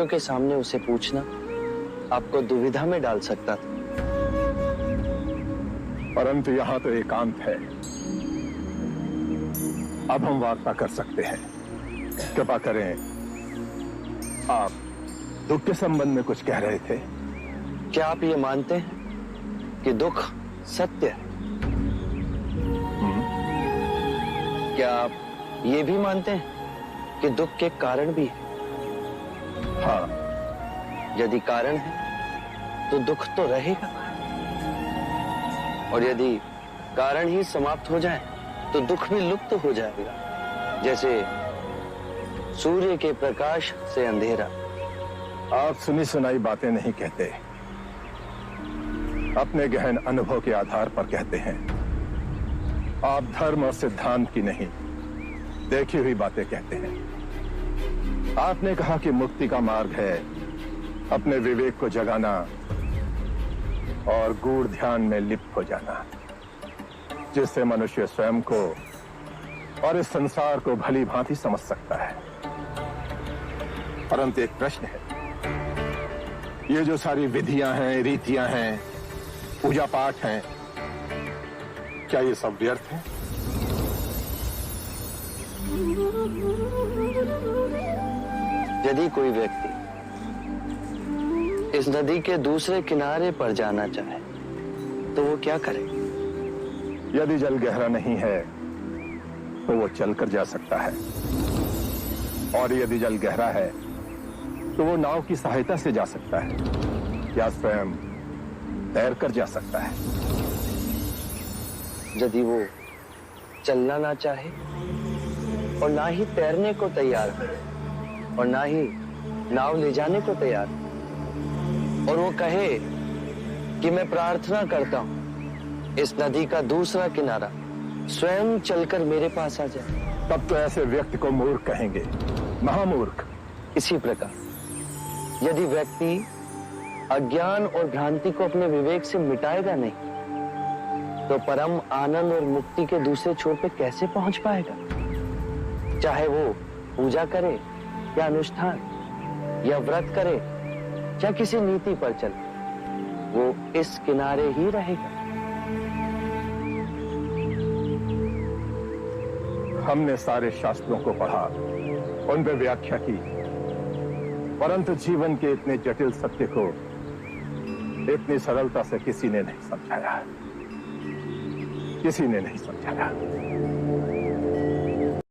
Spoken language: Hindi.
शिष्यों के सामने उसे पूछना आपको दुविधा में डाल सकता था। परंतु यहाँ तो एकांत है, अब हम वार्ता कर सकते हैं। कृपा करें, आप दुख के संबंध में कुछ कह रहे थे। क्या आप ये मानते हैं कि दुख सत्य है? क्या आप ये भी मानते हैं कि दुख के कारण भी है? हाँ। यदि कारण है तो दुख तो रहेगा, और यदि कारण ही समाप्त हो जाए तो दुख भी लुप्त हो जाएगा, जैसे सूर्य के प्रकाश से अंधेरा। आप सुनी सुनाई बातें नहीं कहते, अपने गहन अनुभव के आधार पर कहते हैं। आप धर्म और सिद्धांत की नहीं, देखी हुई बातें कहते हैं। आपने कहा कि मुक्ति का मार्ग है अपने विवेक को जगाना और गूढ़ ध्यान में लिप्त हो जाना, जिससे मनुष्य स्वयं को और इस संसार को भली भांति समझ सकता है। परंतु एक प्रश्न है, ये जो सारी विधियां हैं, रीतियां हैं, पूजा पाठ हैं, क्या ये सब व्यर्थ है? यदि कोई व्यक्ति इस नदी के दूसरे किनारे पर जाना चाहे तो वो क्या करे? यदि जल गहरा नहीं है तो वो चलकर जा सकता है, और यदि जल गहरा है तो वो नाव की सहायता से जा सकता है या स्वयं तैरकर जा सकता है। यदि वो चलना ना चाहे और ना ही तैरने को तैयार हो और ना ही नाव ले जाने को तैयार हो, और वो कहे कि मैं प्रार्थना करता हूं इस नदी का दूसरा किनारा स्वयं चलकर मेरे पास आ जाए, तब तो ऐसे व्यक्ति को मूर्ख कहेंगे, महामूर्ख। इसी प्रकार यदि व्यक्ति अज्ञान और भ्रांति को अपने विवेक से मिटाएगा नहीं तो परम आनंद और मुक्ति के दूसरे छोर पे कैसे पहुंच पाएगा? चाहे वो पूजा करे या अनुष्ठान या व्रत करे या किसी नीति पर चले, वो इस किनारे ही रहेगा। हमने सारे शास्त्रों को पढ़ा, उन पर व्याख्या की, परंतु जीवन के इतने जटिल सत्य को इतनी सरलता से किसी ने नहीं समझाया, किसी ने नहीं समझाया।